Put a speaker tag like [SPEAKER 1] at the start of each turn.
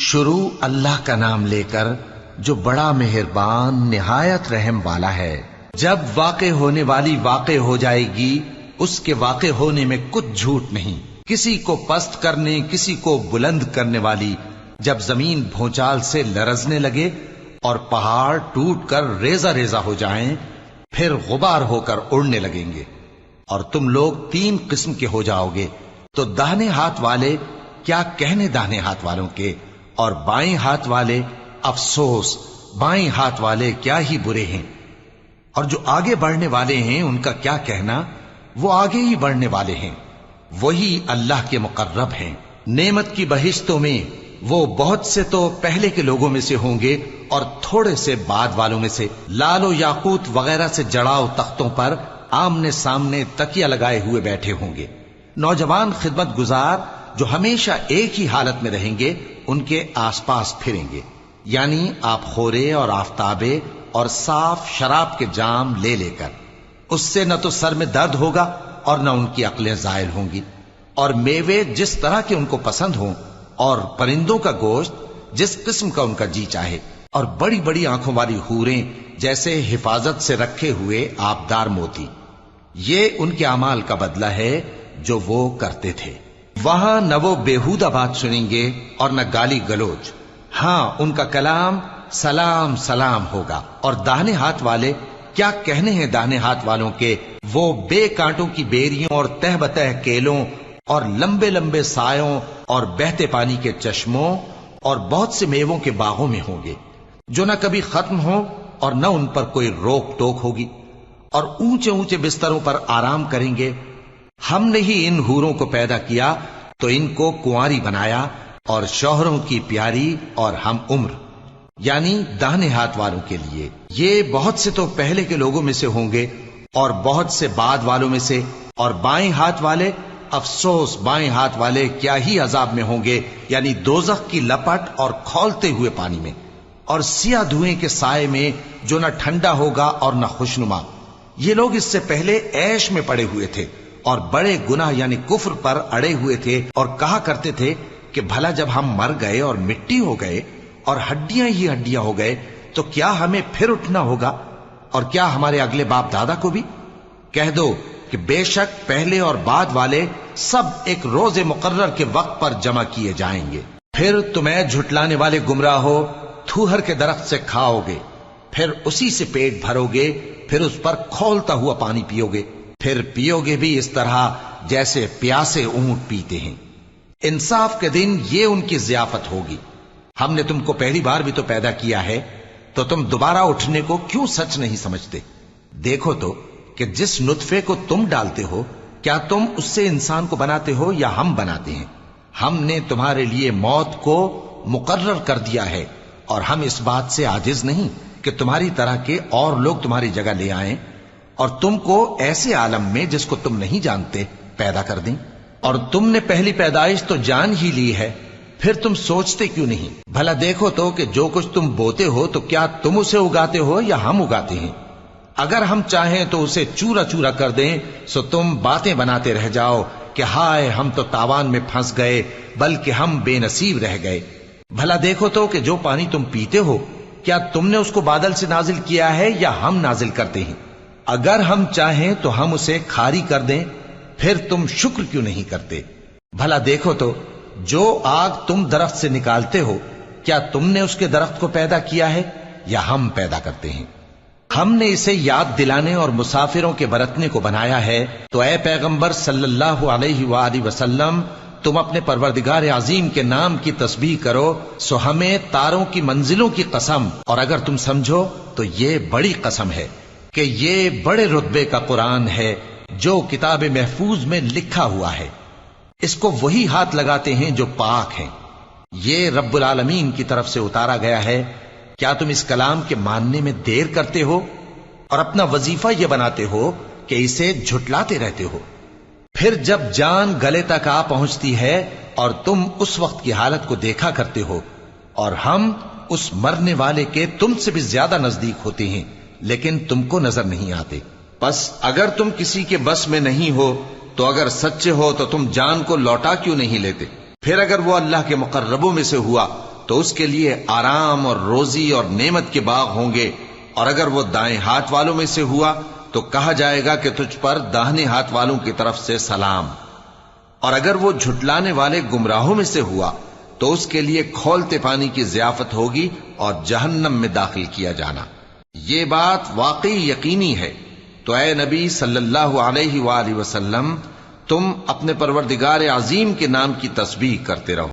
[SPEAKER 1] شروع اللہ کا نام لے کر جو بڑا مہربان نہایت رحم والا ہے۔ جب واقع ہونے والی واقع ہو جائے گی، اس کے واقع ہونے میں کچھ جھوٹ نہیں، کسی کو پست کرنے کسی کو بلند کرنے والی۔ جب زمین بھونچال سے لرزنے لگے اور پہاڑ ٹوٹ کر ریزہ ریزہ ہو جائیں، پھر غبار ہو کر اڑنے لگیں گے، اور تم لوگ 3 قسم کے ہو جاؤ گے، تو داہنے ہاتھ والے کیا کہنے داہنے ہاتھ والوں کے، اور بائیں ہاتھ والے افسوس، بائیں ہاتھ والے کیا ہی برے ہیں، اور جو آگے بڑھنے والے ہیں ان کا کیا کہنا، وہ آگے ہی بڑھنے والے ہیں، وہی اللہ کے مقرب ہیں۔ نعمت کی بہشتوں میں وہ بہت سے تو پہلے کے لوگوں میں سے ہوں گے اور تھوڑے سے بعد والوں میں سے، لال و یاقوت وغیرہ سے جڑاؤ تختوں پر آمنے سامنے تکیہ لگائے ہوئے بیٹھے ہوں گے۔ نوجوان خدمت گزار جو ہمیشہ ایک ہی حالت میں رہیں گے ان کے آس پاس پھریں گے، یعنی آپ خورے اور آفتابے اور صاف شراب کے جام لے لے کر۔ اس سے نہ تو سر میں درد ہوگا اور نہ ان کی عقلیں زائل ہوں گی، اور میوے جس طرح کے ان کو پسند ہوں، اور پرندوں کا گوشت جس قسم کا ان کا جی چاہے، اور بڑی بڑی آنکھوں والی حوریں جیسے حفاظت سے رکھے ہوئے آبدار موتی۔ یہ ان کے اعمال کا بدلہ ہے جو وہ کرتے تھے۔ وہاں نہ وہ بیہودہ بات سنیں گے اور نہ گالی گلوچ، ہاں ان کا کلام سلام سلام ہوگا۔ اور داہنے ہاتھ والے کیا کہنے ہیں داہنے ہاتھ والوں کے، وہ بے کانٹوں کی بیریوں اور تہ بتہ کیلوں اور لمبے لمبے سایوں اور بہتے پانی کے چشموں اور بہت سے میووں کے باغوں میں ہوں گے، جو نہ کبھی ختم ہوں اور نہ ان پر کوئی روک ٹوک ہوگی، اور اونچے اونچے بستروں پر آرام کریں گے۔ ہم نے ہی ان حوروں کو پیدا کیا تو ان کو کنواری بنایا، اور شوہروں کی پیاری اور ہم عمر، یعنی داہنے ہاتھ والوں کے لیے۔ یہ بہت سے تو پہلے کے لوگوں میں سے ہوں گے اور بہت سے بعد والوں میں سے، اور بائیں ہاتھ والے افسوس، بائیں ہاتھ والے کیا ہی عذاب میں ہوں گے، یعنی دوزخ کی لپٹ اور کھولتے ہوئے پانی میں، اور سیاہ دھوئیں کے سائے میں جو نہ ٹھنڈا ہوگا اور نہ خوشنما۔ یہ لوگ اس سے پہلے عیش میں پڑے ہوئے تھے اور بڑے گناہ یعنی کفر پر اڑے ہوئے تھے، اور کہا کرتے تھے کہ بھلا جب ہم مر گئے اور مٹی ہو گئے اور ہڈیاں ہی ہڈیاں ہو گئے تو کیا ہمیں پھر اٹھنا ہوگا، اور کیا ہمارے اگلے باپ دادا کو بھی؟ کہہ دو کہ بے شک پہلے اور بعد والے سب ایک روز مقرر کے وقت پر جمع کیے جائیں گے۔ پھر تمہیں جھٹلانے والے گمراہ ہو، تھوہر کے درخت سے کھاؤ گے، پھر اسی سے پیٹ بھرو گے، پھر اس پر کھولتا ہوا پانی پیو گے، پھر پیو گے بھی اس طرح جیسے پیاسے اونٹ پیتے ہیں۔ انصاف کے دن یہ ان کی ضیافت ہوگی۔ ہم نے تم کو پہلی بار بھی تو پیدا کیا ہے، تو تم دوبارہ اٹھنے کو کیوں سچ نہیں سمجھتے؟ دیکھو تو کہ جس نطفے کو تم ڈالتے ہو، کیا تم اس سے انسان کو بناتے ہو یا ہم بناتے ہیں؟ ہم نے تمہارے لیے موت کو مقرر کر دیا ہے، اور ہم اس بات سے عاجز نہیں کہ تمہاری طرح کے اور لوگ تمہاری جگہ لے آئیں اور تم کو ایسے عالم میں جس کو تم نہیں جانتے پیدا کر دیں۔ اور تم نے پہلی پیدائش تو جان ہی لی ہے، پھر تم سوچتے کیوں نہیں؟ بھلا دیکھو تو کہ جو کچھ تم بوتے ہو تو کیا تم اسے اگاتے ہو یا ہم اگاتے ہیں؟ اگر ہم چاہیں تو اسے چورا چورا کر دیں، سو تم باتیں بناتے رہ جاؤ کہ ہائے ہم تو تاوان میں پھنس گئے، بلکہ ہم بے نصیب رہ گئے۔ بھلا دیکھو تو کہ جو پانی تم پیتے ہو، کیا تم نے اس کو بادل سے نازل کیا ہے یا ہم نازل کرتے ہیں؟ اگر ہم چاہیں تو ہم اسے کھاری کر دیں، پھر تم شکر کیوں نہیں کرتے؟ بھلا دیکھو تو جو آگ تم درخت سے نکالتے ہو، کیا تم نے اس کے درخت کو پیدا کیا ہے یا ہم پیدا کرتے ہیں؟ ہم نے اسے یاد دلانے اور مسافروں کے برتنے کو بنایا ہے، تو اے پیغمبر صلی اللہ علیہ وآلہ وسلم، تم اپنے پروردگار عظیم کے نام کی تسبیح کرو، سو ہمیں تاروں کی منزلوں کی قسم، اور اگر تم سمجھو تو یہ بڑی قسم ہے کہ یہ بڑے رتبے کا قرآن ہے جو کتاب محفوظ میں لکھا ہوا ہے، اس کو وہی ہاتھ لگاتے ہیں جو پاک ہیں، یہ رب العالمین کی طرف سے اتارا گیا ہے۔ کیا تم اس کلام کے ماننے میں دیر کرتے ہو اور اپنا وظیفہ یہ بناتے ہو کہ اسے جھٹلاتے رہتے ہو؟ پھر جب جان گلے تک آ پہنچتی ہے اور تم اس وقت کی حالت کو دیکھا کرتے ہو، اور ہم اس مرنے والے کے تم سے بھی زیادہ نزدیک ہوتے ہیں، لیکن تم کو نظر نہیں آتے۔ پس اگر تم کسی کے بس میں نہیں ہو تو اگر سچے ہو تو تم جان کو لوٹا کیوں نہیں لیتے؟ پھر اگر وہ اللہ کے مقربوں میں سے ہوا تو اس کے لیے آرام اور روزی اور نعمت کے باغ ہوں گے، اور اگر وہ دائیں ہاتھ والوں میں سے ہوا تو کہا جائے گا کہ تجھ پر داہنے ہاتھ والوں کی طرف سے سلام، اور اگر وہ جھٹلانے والے گمراہوں میں سے ہوا تو اس کے لیے کھولتے پانی کی ضیافت ہوگی اور جہنم میں داخل کیا جانا۔ یہ بات واقعی یقینی ہے، تو اے نبی صلی اللہ علیہ وآلہ وسلم، تم اپنے پروردگار عظیم کے نام کی تسبیح کرتے رہو۔